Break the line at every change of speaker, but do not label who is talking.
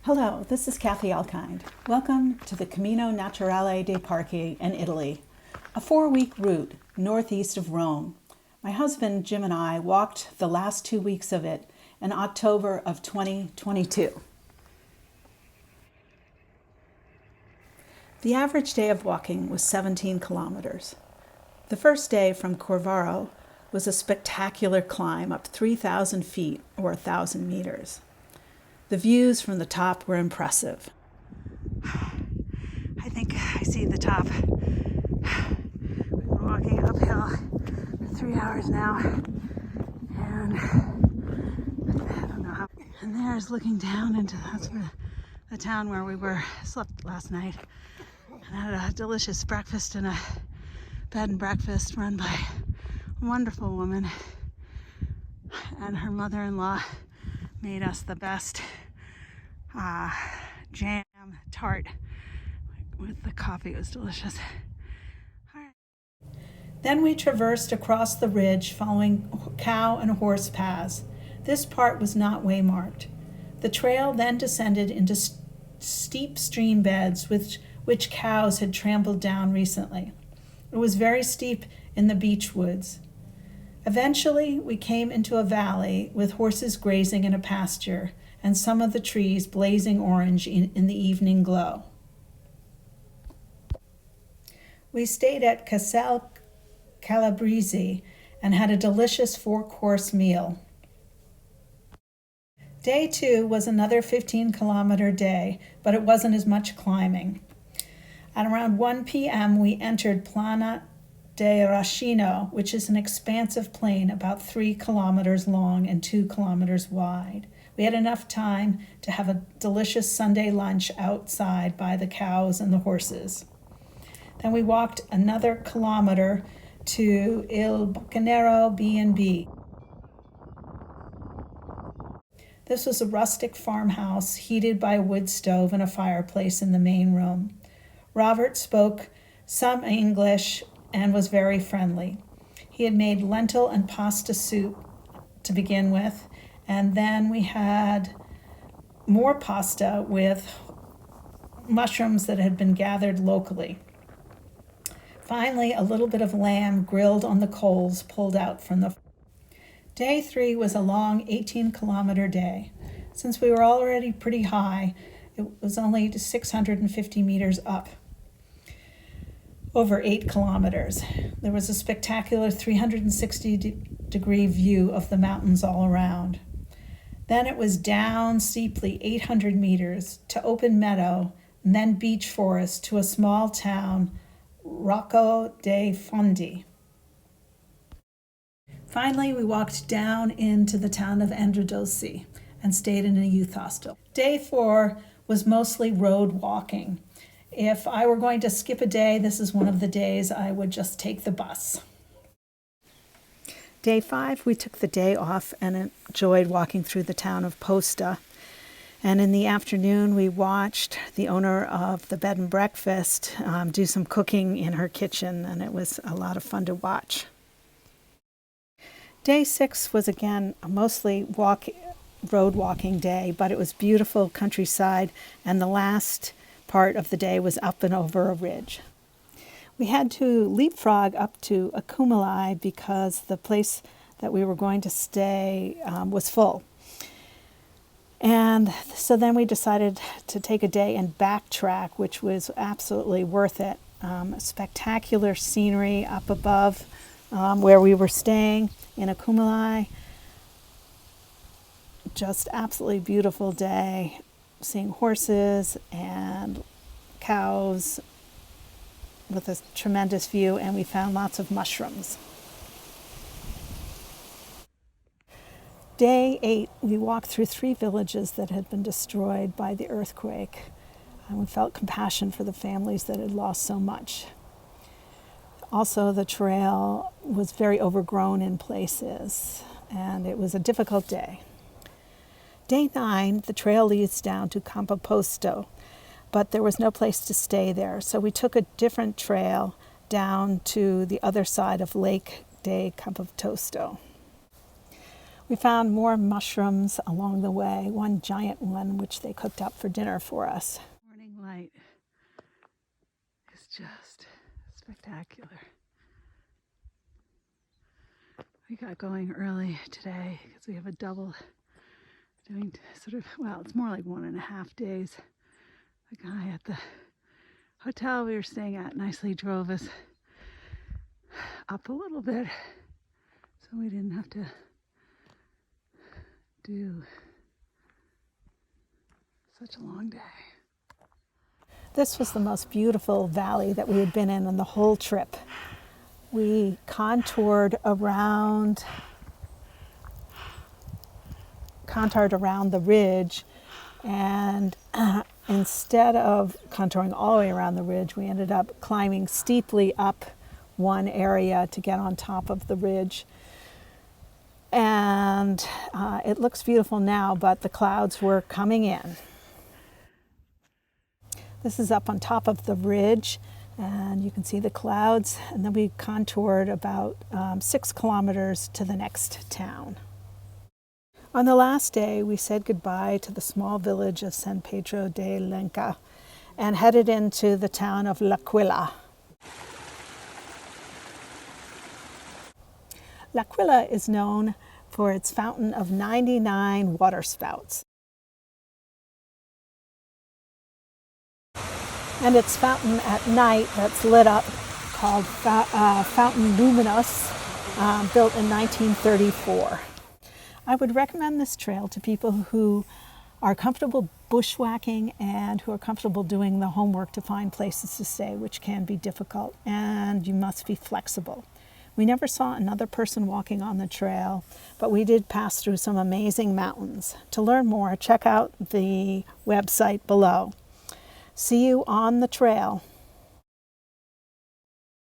Hello, this is Kathy Alkind. Welcome to the Cammino Naturale dei Parchi in Italy, a 4-week route northeast of Rome. My husband Jim and I walked the last 2 weeks of it in October of 2022. The average day of walking was 17 kilometers. The first day from Corvaro was a spectacular climb up 3,000 feet or 1,000 meters. The views from the top were impressive. I think I see the top. We've been walking uphill for 3 hours now, and I don't know how. And there's looking down into the town where we slept last night, and had a delicious breakfast in a bed and breakfast run by a wonderful woman, and her mother-in-law made us the best jam tart with the coffee. It was delicious. All right. Then we traversed across the ridge following cow and horse paths. This part was not waymarked. The trail then descended into steep stream beds which cows had trampled down recently. It was very steep in the beech woods. Eventually, we came into a valley with horses grazing in a pasture and some of the trees blazing orange in the evening glow. We stayed at Castel Calabrese and had a delicious 4-course meal. Day 2 was another 15-kilometer day, but it wasn't as much climbing. At around 1 p.m., we entered Plana de Racino, which is an expansive plain about 3 kilometers long and 2 kilometers wide. We had enough time to have a delicious Sunday lunch outside by the cows and the horses. Then we walked another kilometer to Il Bucanero B&B. This was a rustic farmhouse heated by a wood stove and a fireplace in the main room. Robert spoke some English and was very friendly. He had made lentil and pasta soup to begin with, and then we had more pasta with mushrooms that had been gathered locally. Finally, a little bit of lamb grilled on the coals pulled out from the. Day 3 was a long 18-kilometer day. Since we were already pretty high, it was only 650 meters up, over 8 kilometers. There was a spectacular 360-degree view of the mountains all around. Then it was down steeply 800 meters to open meadow, and then beech forest to a small town, Rocco dei Fondi. Finally, we walked down into the town of Androdossi and stayed in a youth hostel. Day 4 was mostly road walking. If I were going to skip a day, this is one of the days I would just take the bus. Day 5, we took the day off and enjoyed walking through the town of Posta. And in the afternoon, we watched the owner of the bed and breakfast do some cooking in her kitchen, and it was a lot of fun to watch. Day 6 was again a mostly road walking day, but it was beautiful countryside, and the last part of the day was up and over a ridge. We had to leapfrog up to Accumuli because the place that we were going to stay was full. And so then we decided to take a day and backtrack, which was absolutely worth it. Spectacular scenery up above where we were staying in Accumuli. Just absolutely beautiful day, seeing horses and cows with a tremendous view, and we found lots of mushrooms. Day 8, we walked through 3 villages that had been destroyed by the earthquake, and we felt compassion for the families that had lost so much. Also, the trail was very overgrown in places, and it was a difficult day. Day 9, the trail leads down to Campoposto, but there was no place to stay there, so we took a different trail down to the other side of Lake de Campoposto. We found more mushrooms along the way, one giant one which they cooked up for dinner for us. Morning light is just spectacular. We got going early today because we have a double doing sort of, well, it's more like 1.5 days. The guy at the hotel we were staying at nicely drove us up a little bit so we didn't have to do such a long day. This was the most beautiful valley that we had been in on the whole trip. We contoured around the ridge, and instead of contouring all the way around the ridge, we ended up climbing steeply up one area to get on top of the ridge. And it looks beautiful now, but the clouds were coming in. This is up on top of the ridge, and you can see the clouds, and then we contoured about 6 kilometers to the next town. On the last day, we said goodbye to the small village of San Pedro de Lenca and headed into the town of L'Aquila. L'Aquila is known for its fountain of 99 water spouts. And its fountain at night that's lit up, called Fountain Luminous, built in 1934. I would recommend this trail to people who are comfortable bushwhacking and who are comfortable doing the homework to find places to stay, which can be difficult, and you must be flexible. We never saw another person walking on the trail, but we did pass through some amazing mountains. To learn more, check out the website below. See you on the trail.